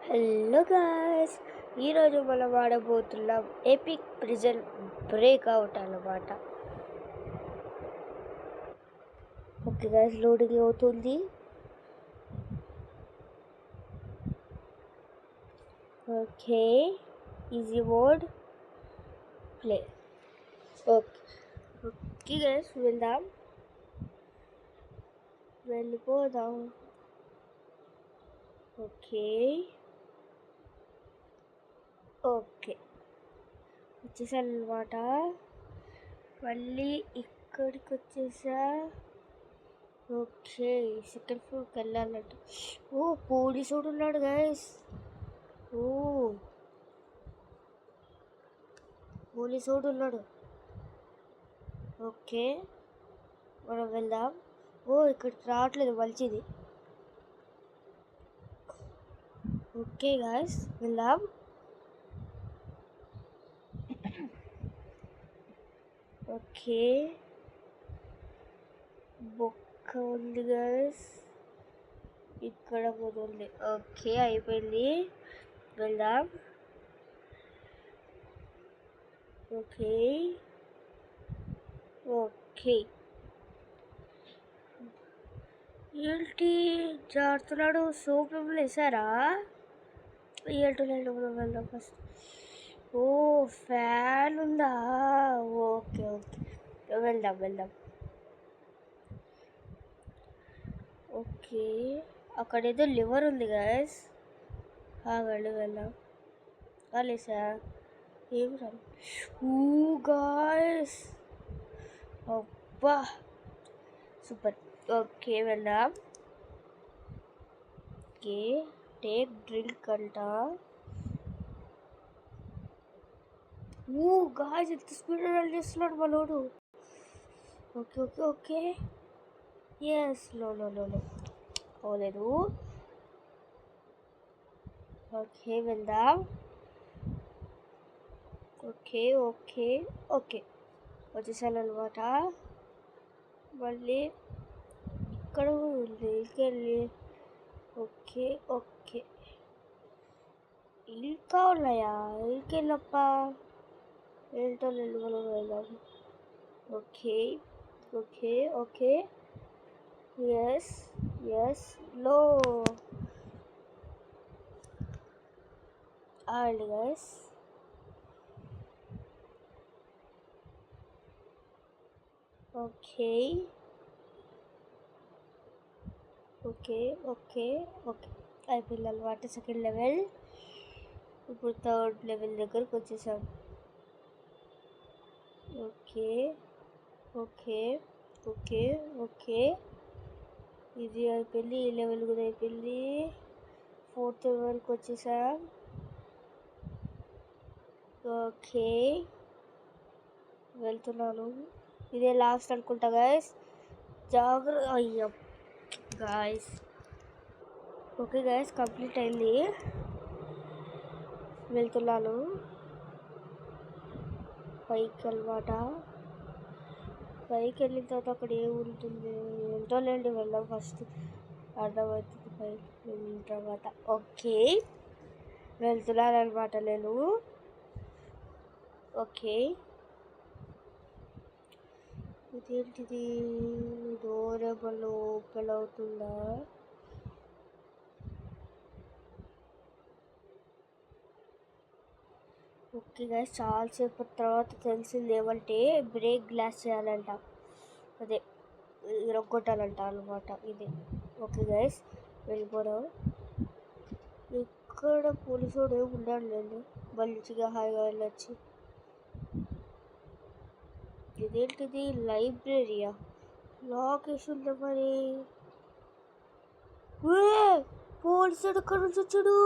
Hello guys, ఈరోజు మనం వాడబోతున్నాం epic prison breakout అన్నమాట. ఓకే గాయ్స్, లోడింగ్ అవుతుంది. Okay, easy mode play. Okay okay guys, వెళ్ళిపోదాం. ఓకే ఓకే వచ్చేసాను అనమాట. మళ్ళీ ఇక్కడికి వచ్చేసా. ఓకే, సెకండ్ ఫ్లోర్కి వెళ్ళాలంట. ఓ, పోలీసోడు ఉన్నాడు గైస్. ఓ, పోలీసోడు ఉన్నాడు. ఓకే, మనం వెళ్దాం. ఓ, ఇక్కడికి రావట్లేదు మంచిది. ఓకే గైస్, వెళ్దాం. ఓకే, బొక్క ఉంది గైస్, ఇక్కడ పోతుంది. ఓకే, అయిపోయింది, వెళ్దాం. ఓకే ఓకే, ఏంటి జారుతున్నాడు? సోప్ ఏమైనా వేసారా? ఏంటో వెళ్దాం ఫస్ట్. ఓ, ఫ్యాన్ ఉందా? ఓకే ఓకే, వెళ్దాం. ఓకే, అక్కడేదో లివర్ ఉంది గైస్. వెళ్దాం. లేసా ఏం రా? గాయస్, అబ్బా సూపర్. ఓకే, వెళ్దాం. ఓకే, టేక్ డ్రింక్ అంట. గాయస్, ఎంత స్పీడ్ రన్ చేస్తున్నాడు మనోడు. Okay okay okay, yes. No అవలేదు. ఓకే, వెళ్దాం. ఓకే ఓకే ఓకే, వచ్చేసాను అనమాట. మళ్ళీ ఇక్కడ ఉంది, ఇంకెళ్ళి. ఓకే ఓకే, ఇంకా ఉన్నాయా? ఇంకెళ్ళప్ప, ఏంటో మనం వెళ్దాం. ఓకే ఓకే ఓకే, ఎస్ లో and guys. Okay okay okay okay, అయిపోయింది అనమాట సెకండ్ లెవెల్. ఇప్పుడు థర్డ్ లెవెల్ దగ్గరకు వచ్చేసాం. ఓకే ఓకే ఓకే ఓకే, ఇది అయిపోయింది. ఈ లెవెల్ కూడా అయిపోయింది. ఫోర్త్ వరకు వచ్చేసాం. ఓకే, వెళ్తున్నాను. ఇదే లాస్ట్ అనుకుంటా గైస్, జాగ్రత్త. అయ్యో గాయస్. ఓకే గైస్, కంప్లీట్ అయింది. వెళ్తున్నాను పైకి అనమాట. పైకి వెళ్ళిన తర్వాత అక్కడ ఏముంటుంది ఏంటో లేండి, వెళ్దాం ఫస్ట్, అర్థమవుతుంది పైకి వెళ్ళిన తర్వాత. ఓకే, వెళ్తున్నాను అనమాట నేను. ఓకే, ఇదేంటిది? డోర్ ఏమన్నా ఓపెన్ అవుతుందా? ఓకే గైస్, చాలాసేపు తర్వాత తెలిసింది ఏమంటే బ్రేక్ గ్లాస్ చేయాలంట, అదే ఇరగొట్టాలంట అనమాట ఇది. ఓకే గైస్, వెళ్ళిపోదాం. ఇక్కడ పోలీసుడు ఏమి ఉండాలి లేదు, మంచిగా హాయిగా వెళ్ళొచ్చు. ఇదేంటిది? లైబ్రరీయా? లాక్ వేసి ఉందా మరి? పోలీసుడు ఎక్కడ నుంచి వచ్చాడు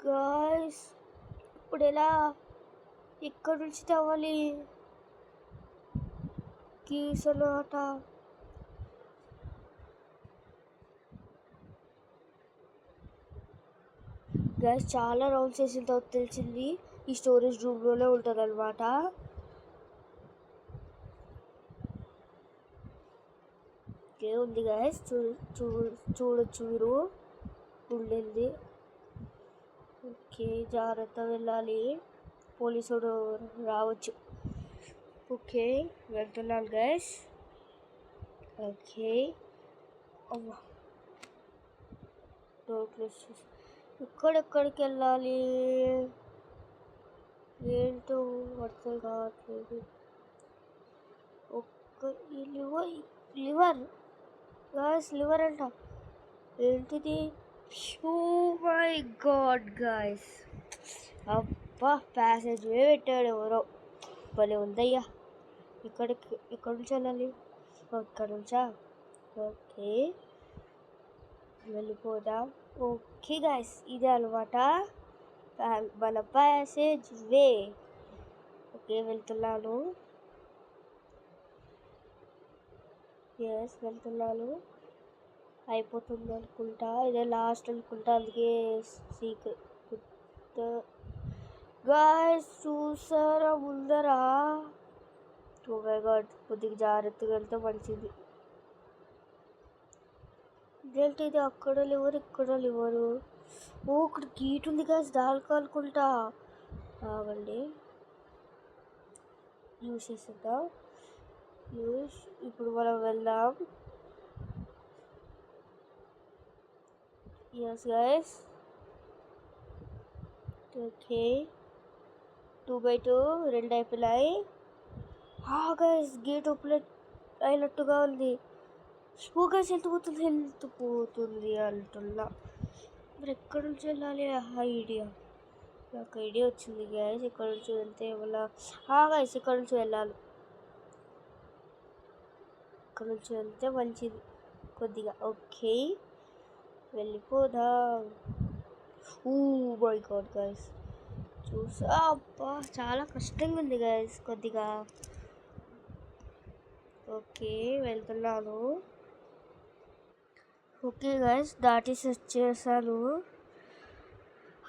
గాయస్? ఇప్పుడు ఎలా? ఇక్కడ నుంచి తవ్వాలి కీస్ అన్నమాట. గ్యాస్ చాలా రౌండ్స్ వేసిన తర్వాత తెలిసింది ఈ స్టోరేజ్ రూమ్లోనే ఉంటుంది అనమాట. ఏముంది గ్యాస్ చూడొచ్చు మీరు ఉండింది. ఓకే, జాగ్రత్త వెళ్ళాలి, పోలీసుడు రావచ్చు. ఓకే, వెళ్తున్నాను గైస్. ఓకే, డోర్ క్లోజ్ చేసి ఇక్కడెక్కడికి వెళ్ళాలి ఏంటో అర్థం కావట్లేదు. ఈ లివర్ గాయస్, లివర్ అంట. ఏంటిది? ఓ మై గాడ్ గాయస్, అబ్బా ప్యాసేజ్ వే పెట్టాడు ఎవరో, భలే ఉందయ్యా. ఎక్కడి నుంచి వెళ్ళాలి? ఇక్కడ నుంచా? ఓకే, వెళ్ళిపోదాం. ఓకే గాయస్, ఇదే అనమాట మన ప్యాసేజ్ వే. ఓకే, వెళ్తున్నాను. వెళ్తున్నాను. అయిపోతుంది అనుకుంటా, ఇదే లాస్ట్ అనుకుంటా, అందుకే సీక్రెట్. గాయస్ చూసారా ముందరా? ఓ మై గాడ్, కొద్దిగా జాగ్రత్తగా వెళ్తే మంచిది. ఇదేంటిది, అక్కడ లివర్ ఇక్కడ లివరు. ఓ ఇక్కడ గీట్ ఉంది గాయస్, దాల్కానుకుంటా. ఆగండి, యూస్ చేసేద్దాం. ఇప్పుడు మనం వెళ్దాం. ఎస్ గైస్, ఓకే, 2x2 2 అయిపోయినాయి. గైస్ గేట్ ఓపెన్ అయినట్టుగా ఉంది. గైస్ హెల్త్ పోతుంది అంటున్నా. మరి ఎక్కడి నుంచి వెళ్ళాలి? నాకు ఐడియా వచ్చింది గైస్. ఇక్కడ నుంచి వెళ్తే ఏమన్నా గైస్ ఇక్కడ నుంచి వెళ్ళాలి. ఇక్కడ నుంచి వెళ్తే మంచిది కొద్దిగా. ఓకే, వెళ్ళిపోదాం. ఓ మై గాడ్ గైస్, చూసా, అబ్బా చాలా కష్టంగా ఉంది గైస్ కొద్దిగా. ఓకే, వెళ్తున్నాను. ఓకే గైస్, దాటేసి వచ్చేసాను.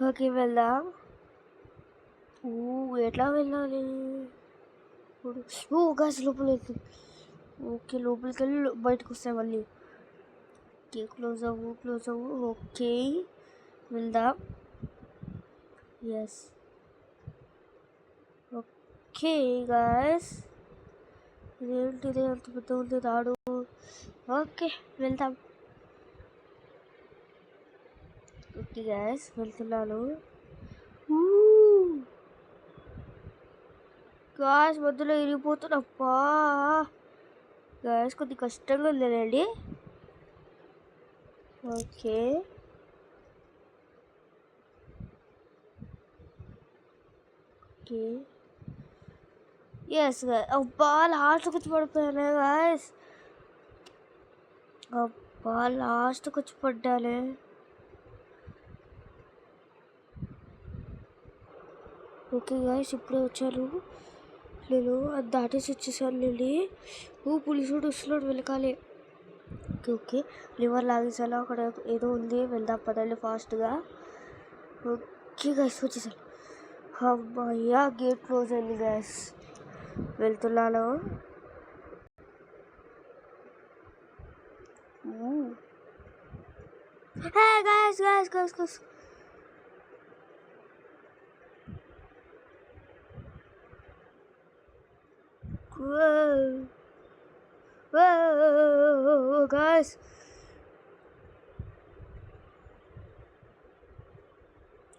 ఓకే, వెళ్దాం. ఎట్లా వెళ్ళాలి ఇప్పుడు? గైస్ లోపల వెళ్తుంది. ఓకే, లోపలికి వెళ్ళి బయటకు వస్తాయి మళ్ళీ. ఓకే, క్లోజ్ అవ్వు. ఓకే, వెళ్దాం. ఎస్, ఓకే గైస్, ఇదేంటిది అంత పెద్ద ఉంది రాడు. ఓకే, వెళ్దాం. ఓకే గైస్, వెళ్తున్నాను. గాయస్ మధ్యలో ఇరిగిపోతున్నప్పా. గాయస్ కొద్దిగా కష్టంగా ఉందండి. ఓకే, ఎస్ గాయస్, అబ్బా లాస్ట్కి వచ్చి పడిపోయానే గాయస్. అబ్బా లాస్ట్కి వచ్చి పడ్డానే. ఓకే గాయస్, ఇప్పుడే వచ్చాను నేను. అది దాటేసి వచ్చేసాను లేండి. పోలీసుడు వస్తున్నాడు, వెనకాలే. ఓకే, లివర్ లాగేసాను. అక్కడ ఏదో ఉంది, వెళ్దాం పదండి ఫాస్ట్గా. ఓకే గాయస్, వచ్చేసాను. అబ్బాయ్యా, గేట్ క్లోజ్ అయింది గాయస్. వెళ్తున్నాను. Guys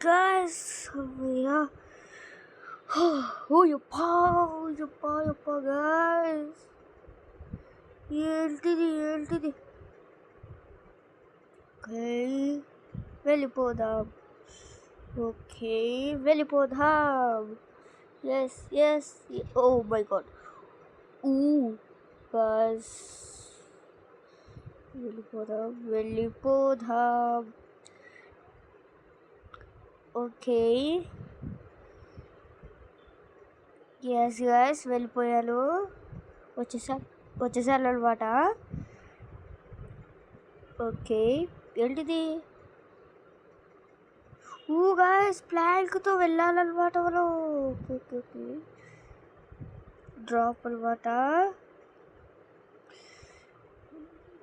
guys, yeah. యప్పా guys, ఏంటిది? ఓకే, వెళ్ళిపోదాం. Yes. Oh my God. Guys, వెళ్ళిపోదాం. ఓకే, ఎస్ గాయ్స్, వెళ్ళిపోయాను. వచ్చేసాను అనమాట. ఓకే, ఏంటిది? గాయ్స్, ప్లాంక్తో వెళ్ళాలన్నమాట మనం. ఓకే, డ్రాప్ అనమాట.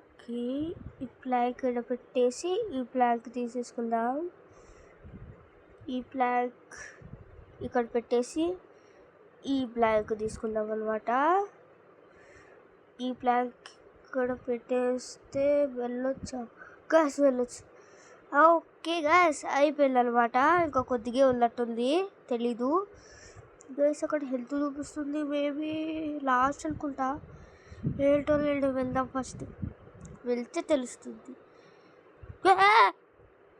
ఓకే, ఈ ప్లాంక్ ఇక్కడ పెట్టేసి ఈ ప్లాంక్ తీసేసుకుందాం. ఈ ప్లాంక్ ఇక్కడ పెట్టేసి ఈ ప్లాంక్ తీసుకుందాం అనమాట. ఈ ప్లాంక్ ఇక్కడ పెట్టేస్తే వెళ్ళొచ్చా గ్యాస్? వెళ్ళొచ్చు. ఓకే గ్యాస్ అయిపోయింది అనమాట. ఇంకా కొద్దిగా ఉన్నట్టుంది, తెలీదు గ్యాస్. అక్కడ హెల్త్ చూపిస్తుంది, మేబీ లాస్ట్ అనుకుంటా. ఏంటో వెళ్దాం, ఫస్ట్ వెళ్తే తెలుస్తుంది.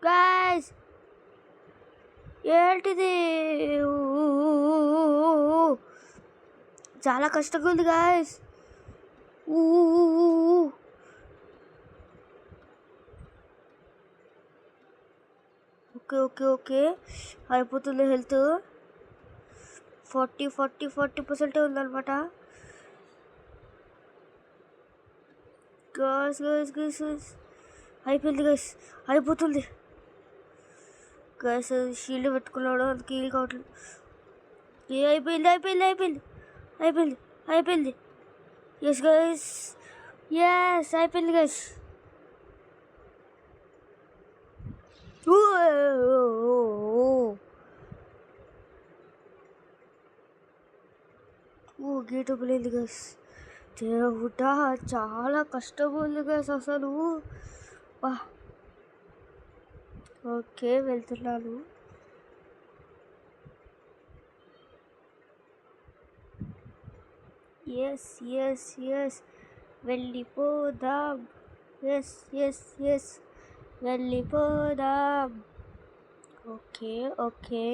గ్యాస్ ఏంటిది? చాలా కష్టంగా ఉంది గాయస్. ఓకే ఓకే ఓకే అయిపోతుంది. హెల్త్ 40% ఉందన్నమాట. గైస్ గైస్ గైస్ అయిపోయింది గైస్, అయిపోతుంది గైస్. షీల్డ్ పెట్టుకున్నాడు, అందుకే హీల్ కావట్లేదు. అయిపోయింది అయిపోయింది అయిపోయింది అయిపోయింది అయిపోయింది. ఎస్ గైస్, ఎస్ అయిపోయింది గైస్. గేట్ ఓపెన్ అయింది గైస్. దేవుడా చాలా కష్టంగా ఉంది గైస్ అసలు. ఓకే వెళ్తున్నాను. ఎస్ ఎస్ ఎస్ వెళ్ళిపోదాం. ఎస్ ఎస్ ఎస్ వెళ్ళిపోదాం. ఓకే ఓకే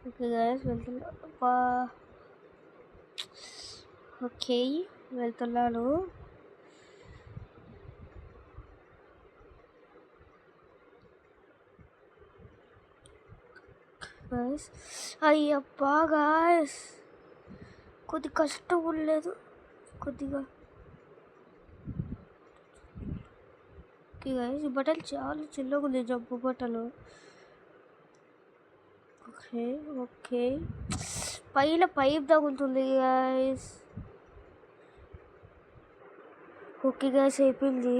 ఓకే గైస్ వెళ్తున్నా. ఓకే వెళ్తున్నాను. గైస్ అయ్యప్పా గైస్, కొద్ది కష్టం ఉండలేదు కొద్దిగా. ఓకే గైస్ ఈ బట్టలు చాలా చిన్నగా ఉంది, జంపు బట్టలు. ఓకే ఓకే పైన పైప్ తగులుతుంది గైస్. ఓకే గైస్ అయిపోయింది.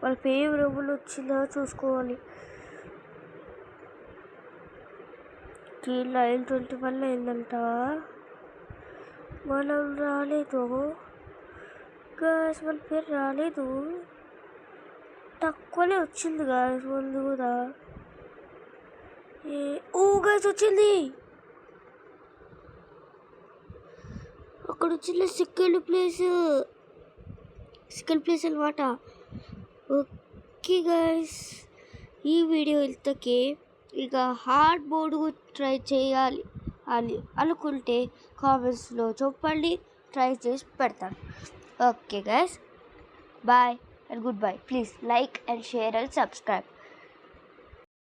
వాళ్ళ పేరు రూములు వచ్చిందా చూసుకోవాలి. 9:21 అయిందంట. మనం రాలేదు గైస్, మన పేరు రాలేదు, తక్కువనే వచ్చింది గైస్ ముందు కూడా. ఓ గైస్ వచ్చింది, అక్కడ వచ్చిన సెకండ్ ప్లేస్ అనమాట. ఓకే గైస్ ఈ వీడియో ఇంతకే. ఇక హార్డ్ బోర్డు ట్రై చేయాలి అని అనుకుంటే కామెంట్స్లో చెప్పండి, ట్రై చేసి పెడతాను. Okay guys bye and good bye. Please like and share and subscribe.